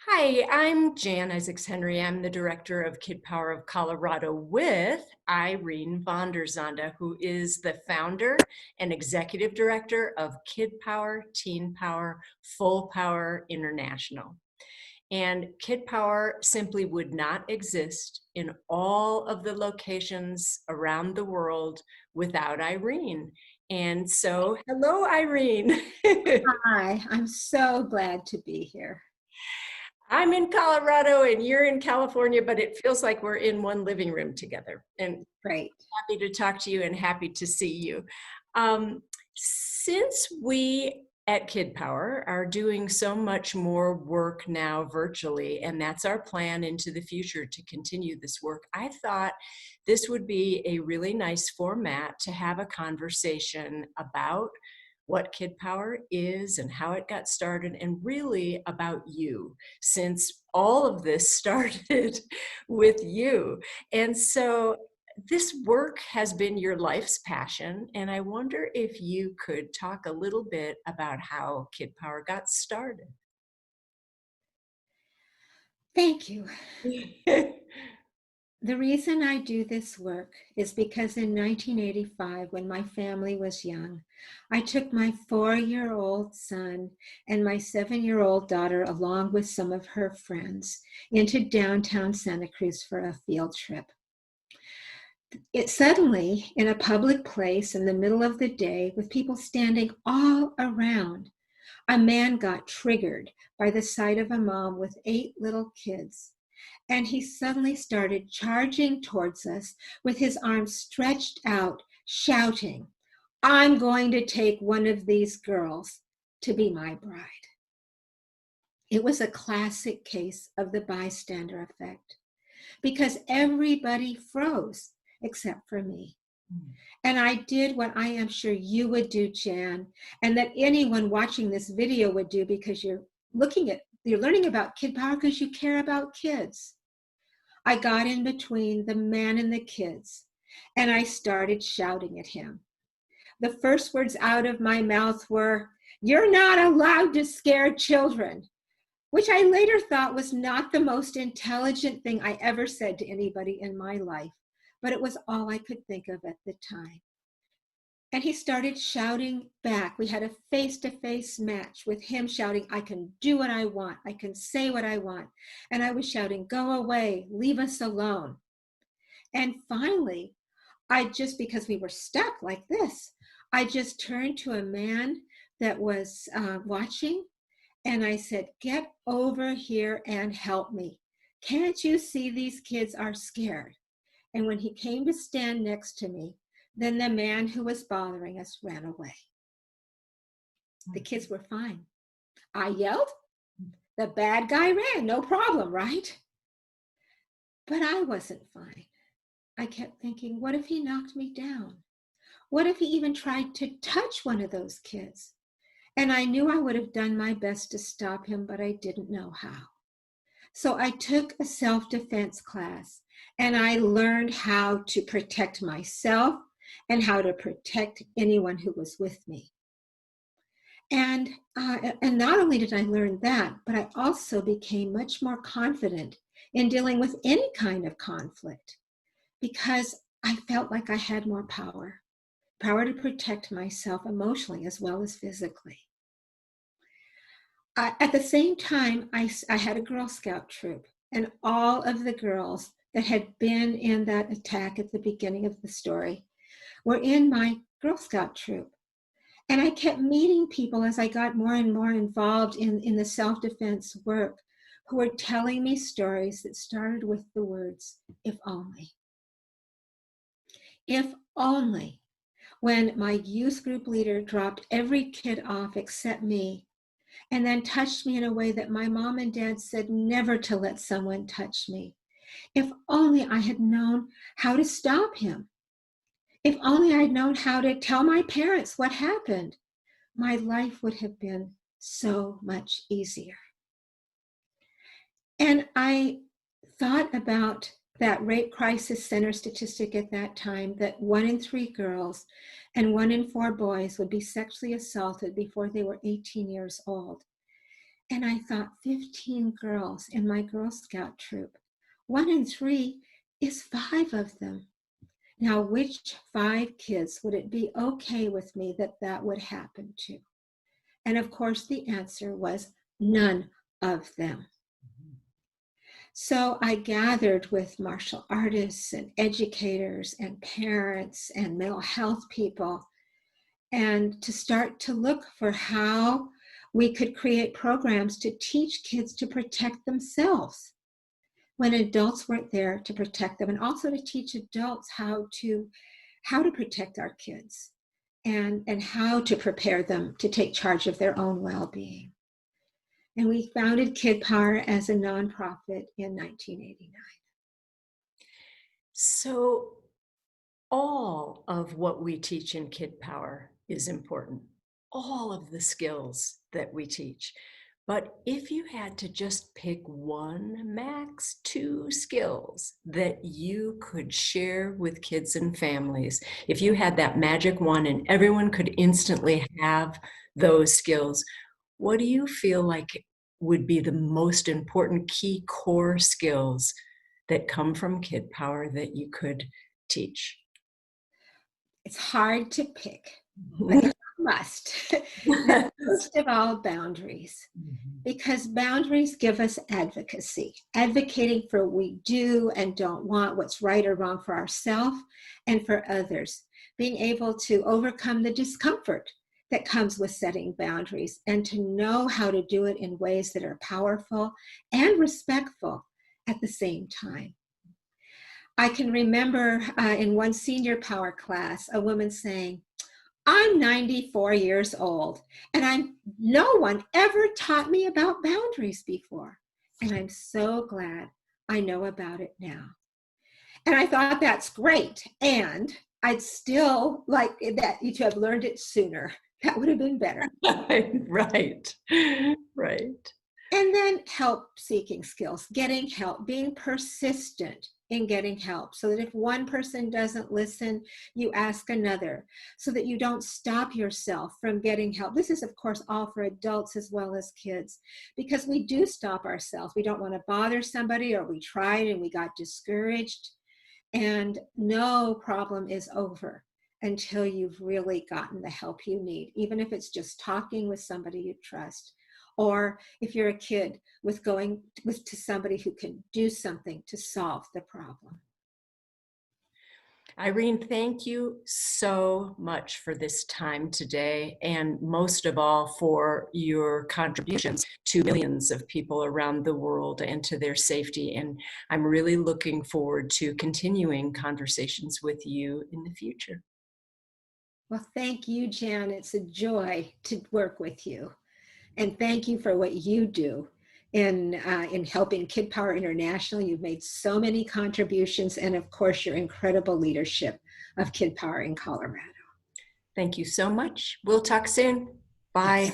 Hi, I'm Jan Isaacs Henry. I'm the director of Kidpower of Colorado with Irene Zande, who is the founder and executive director of Kidpower, Teen Power, Full Power International. And Kidpower simply would not exist in all of the locations around the world without Irene. And so, hello, Irene. Hi, I'm so glad to be here. I'm in Colorado and you're in California, but it feels like we're in one living room together. And Great. happy to talk to you and happy to see you. Since we at Kid Power are doing so much more work now virtually, and that's our plan into the future to continue this work, I thought this would be a really nice format to have a conversation about what Kid Power is and how it got started, and really about you, since all of this started with you. And so this work has been your life's passion, and I wonder if you could talk a little bit about how Kid Power got started. Thank you. The reason I do this work is because in 1985, when my family was young, I took my 4-year-old son and my 7-year-old daughter, along with some of her friends, into downtown Santa Cruz for a field trip. It suddenly, in a public place in the middle of the day, with people standing all around, a man got triggered by the sight of a mom with 8 little kids. And he suddenly started charging towards us with his arms stretched out, shouting, "I'm going to take one of these girls to be my bride." It was a classic case of the bystander effect because everybody froze except for me. And I did what I am sure you would do, Jan, and that anyone watching this video would do, because you're learning about Kid Power because you care about kids. I got in between the man and the kids, and I started shouting at him. The first words out of my mouth were, "You're not allowed to scare children," which I later thought was not the most intelligent thing I ever said to anybody in my life, but it was all I could think of at the time. And he started shouting back. We had a face-to-face match with him shouting, "I can do what I want. I can say what I want." And I was shouting, "Go away, leave us alone." And finally, because we were stuck like this, I just turned to a man that was watching, and I said, "Get over here and help me. Can't you see these kids are scared?" And when he came to stand next to me, then the man who was bothering us ran away. The kids were fine. I yelled, the bad guy ran, no problem, right? But I wasn't fine. I kept thinking, what if he knocked me down? What if he even tried to touch one of those kids? And I knew I would have done my best to stop him, but I didn't know how. So I took a self-defense class, and I learned how to protect myself and how to protect anyone who was with me. And not only did I learn that, but I also became much more confident in dealing with any kind of conflict, because I felt like I had more power to protect myself emotionally as well as physically. At the same time, I had a Girl Scout troop, and all of the girls that had been in that attack at the beginning of the story were in my Girl Scout troop. And I kept meeting people as I got more and more involved in the self-defense work, who were telling me stories that started with the words, "if only." If only, when my youth group leader dropped every kid off except me, and then touched me in a way that my mom and dad said never to let someone touch me. If only I had known how to stop him. If only I'd known how to tell my parents what happened, my life would have been so much easier. And I thought about that rape crisis center statistic at that time, that 1 in 3 girls and 1 in 4 boys would be sexually assaulted before they were 18 years old. And I thought, 15 girls in my Girl Scout troop. 1 in 3 is 5 of them. Now, which 5 kids would it be okay with me that that would happen to? And of course, the answer was none of them. So I gathered with martial artists and educators and parents and mental health people, and to start to look for how we could create programs to teach kids to protect themselves when adults weren't there to protect them, and also to teach adults how to protect our kids and how to prepare them to take charge of their own well-being. And we founded Kidpower as a nonprofit in 1989. So all of what we teach in Kid Power is important, all of the skills that we teach. But if you had to just pick one, max 2 skills that you could share with kids and families, if you had that magic one and everyone could instantly have those skills, what do you feel like would be the most important key core skills that come from Kid Power that you could teach? It's hard to pick, but it's a must. And first of all, boundaries. Because boundaries give us advocacy, advocating for what we do and don't want, what's right or wrong for ourselves and for others. Being able to overcome the discomfort that comes with setting boundaries and to know how to do it in ways that are powerful and respectful at the same time. I can remember in one senior power class, a woman saying, I'm 94 years old and no one ever taught me about boundaries before. And I'm so glad I know about it now. And I thought, that's great. And I'd still like that you to have learned it sooner. That would have been better. Right, right. And then help seeking skills, getting help, being persistent in getting help, so that if one person doesn't listen, you ask another, so that you don't stop yourself from getting help. This is, of course, all for adults as well as kids, because we do stop ourselves. We don't want to bother somebody, or we tried and we got discouraged. And no problem is over until you've really gotten the help you need, even if it's just talking with somebody you trust. Or if you're a kid, with going to somebody who can do something to solve the problem. Irene, thank you so much for this time today, and most of all for your contributions to millions of people around the world and to their safety. And I'm really looking forward to continuing conversations with you in the future. Well, thank you, Jan. It's a joy to work with you. And thank you for what you do in helping Kidpower International. You've made so many contributions, and of course, your incredible leadership of Kidpower in Colorado. Thank you so much. We'll talk soon. Bye.